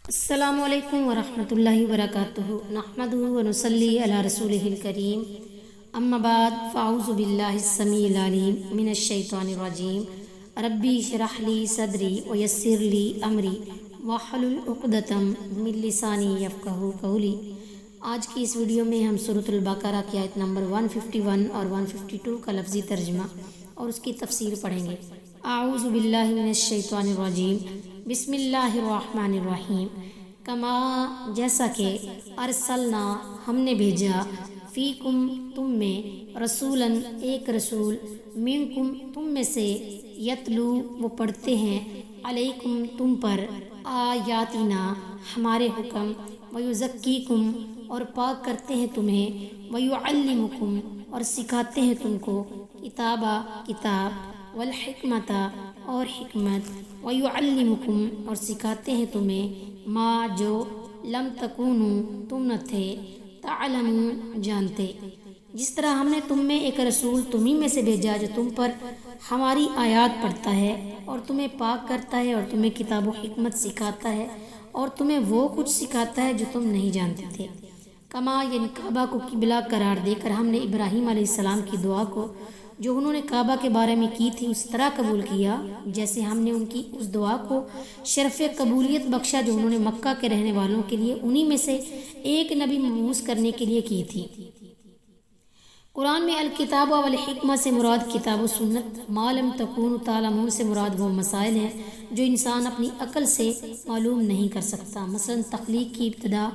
السلام علیکم ورحمۃ اللہ وبرکاتہ نحمدہ ونصلی علی رسولہ الکریم اما بعد فاعوذ باللہ السمیع العلیم من الشیطان الرجیم ربی اشرح لی صدری ویسر لی امری واحلل عقدۃ من لسانی یفقہوا قولی۔ آج کی اس ویڈیو میں ہم سورۃ البقرہ کی آیت نمبر 151 اور 152 کا لفظی ترجمہ اور اس کی تفسیر پڑھیں گے۔ اعوذ باللہ من الشیطان الرجیم، بسم اللہ الرحمن الرحیم۔ کما جیسا کہ ارسلنا ہم نے بھیجا، فیکم تم میں، رسولاً ایک رسول، منکم تم میں سے، یتلو وہ پڑھتے ہیں، علیکم تم پر، آیاتنا ہمارے حکم، ویزکیکم اور پاک کرتے ہیں تمہیں، ویعلمکم اور سکھاتے ہیں تم کو، کتابہ کتاب، والحکمت اور حکمت، ویعلمکم اور سکھاتے ہیں تمہیں، ما جو لم تکونوا تم نہ تھے، تعلمون جانتے۔ جس طرح ہم نے تم میں ایک رسول تمہیں میں سے بھیجا جو تم پر ہماری آیات پڑھتا ہے اور تمہیں پاک کرتا ہے اور تمہیں کتاب و حکمت سکھاتا ہے اور تمہیں وہ کچھ سکھاتا ہے جو تم نہیں جانتے تھے۔ کما یعنی کعبہ کو قبلہ قرار دے کر ہم نے ابراہیم علیہ السلام کی دعا کو جو انہوں نے کعبہ کے بارے میں کی تھی اس طرح قبول کیا جیسے ہم نے ان کی اس دعا کو شرف قبولیت بخشا جو انہوں نے مکہ کے رہنے والوں کے لیے انہی میں سے ایک نبی مبعوث کرنے کے لیے کی تھی۔ قرآن میں الکتاب والحکمہ سے مراد کتاب و سنت، ما لم تکونوا تعلمون سے مراد وہ مسائل ہیں جو انسان اپنی عقل سے معلوم نہیں کر سکتا، مثلا تخلیق کی ابتدا،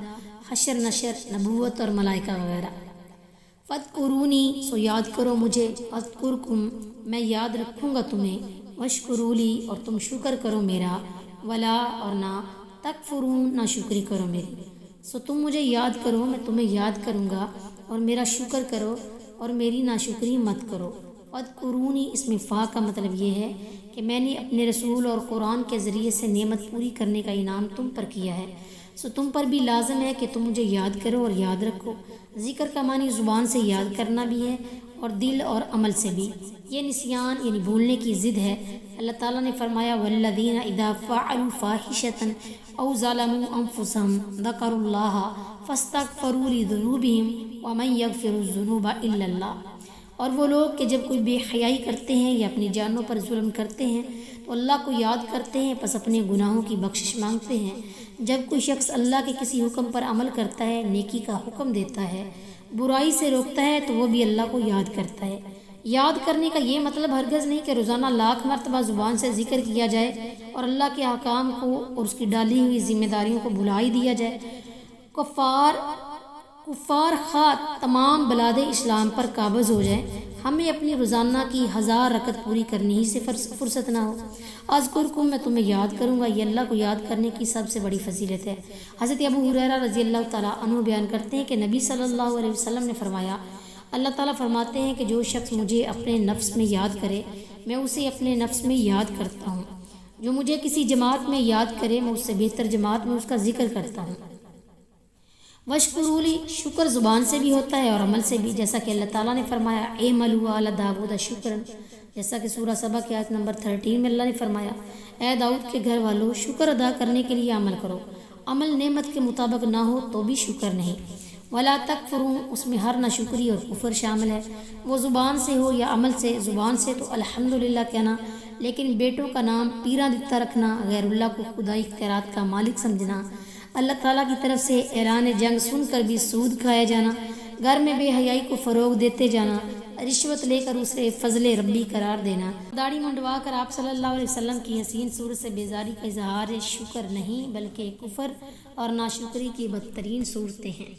حشر نشر، نبوت اور ملائکہ وغیرہ۔ فاذکرونی سو یاد کرو مجھے، اذکرکم میں یاد رکھوں گا تمہیں، واشکرولی اور تم شکر کرو میرا، ولا اور نہ تکفرون نہ شکری کرو میری۔ سو تم مجھے یاد کرو میں تمہیں یاد کروں گا اور میرا شکر کرو اور میری ناشکری مت کرو۔ فاذکرونی اس میں فا کا مطلب یہ ہے کہ میں نے اپنے رسول اور قرآن کے ذریعے سے نعمت پوری کرنے کا انعام تم پر کیا ہے، سو تم پر بھی لازم ہے کہ تم مجھے یاد کرو اور یاد رکھو۔ ذکر کا معنی زبان سے یاد کرنا بھی ہے اور دل اور عمل سے بھی۔ یہ نسیان یعنی بھولنے کی ضد ہے۔ اللہ تعالیٰ نے فرمایا والذین اذا فعلوا فاحشۃ او ظلموا انفسهم ذکروا اللہ فاستغفروا لذنوبهم ومن یغفر الذنوب الا اللہ۔ اور وہ لوگ کہ جب کوئی بے حیائی کرتے ہیں یا اپنی جانوں پر ظلم کرتے ہیں تو اللہ کو یاد کرتے ہیں، پس اپنے گناہوں کی بخشش مانگتے ہیں۔ جب کوئی شخص اللہ کے کسی حکم پر عمل کرتا ہے، نیکی کا حکم دیتا ہے، برائی سے روکتا ہے تو وہ بھی اللہ کو یاد کرتا ہے۔ یاد کرنے کا یہ مطلب ہرگز نہیں کہ روزانہ لاکھ مرتبہ زبان سے ذکر کیا جائے اور اللہ کے احکام کو اور اس کی ڈالی ہوئی ذمہ داریوں کو بھلا ہی دیا جائے۔ کفار خواہ تمام بلاد اسلام پر قابض ہو جائیں، ہمیں اپنی روزانہ کی 1000 رکعت پوری کرنی ہی سے فرصت نہ ہو۔ اذکرکم میں تمہیں یاد کروں گا، یہ اللہ کو یاد کرنے کی سب سے بڑی فضیلت ہے۔ حضرت ابو ہریرہ رضی اللہ تعالیٰ عنہ بیان کرتے ہیں کہ نبی صلی اللہ علیہ وسلم نے فرمایا، اللہ تعالیٰ فرماتے ہیں کہ جو شخص مجھے اپنے نفس میں یاد کرے میں اسے اپنے نفس میں یاد کرتا ہوں، جو مجھے کسی جماعت میں یاد کرے میں اس سے بہتر جماعت میں اس کا ذکر کرتا ہوں۔ وشکرولی شکر زبان سے بھی ہوتا ہے اور عمل سے بھی، جیسا کہ اللہ تعالیٰ نے فرمایا اعملوا آل داؤد شکرا، جیسا کہ سورہ سبا کی آیت نمبر 13 میں اللہ نے فرمایا اے داؤد کے گھر والو شکر ادا کرنے کے لیے عمل کرو، عمل نعمت کے مطابق نہ ہو تو بھی شکر نہیں۔ ولا تکفرون اس میں ہر ناشکری اور کفر شامل ہے، وہ زبان سے ہو یا عمل سے۔ زبان سے تو الحمدللہ کہنا، لیکن بیٹوں کا نام پیرا دتا رکھنا، غیر اللہ کو خدائی اختیارات کا مالک سمجھنا، اللہ تعالیٰ کی طرف سے اعلان جنگ سن کر بھی سود کھایا جانا، گھر میں بے حیائی کو فروغ دیتے جانا، رشوت لے کر اسے فضل ربی قرار دینا، داڑھی منڈوا کر آپ صلی اللہ علیہ وسلم کی حسین صورت سے بیزاری کا اظہار شکر نہیں بلکہ کفر اور ناشکری کی بدترین صورتیں ہیں۔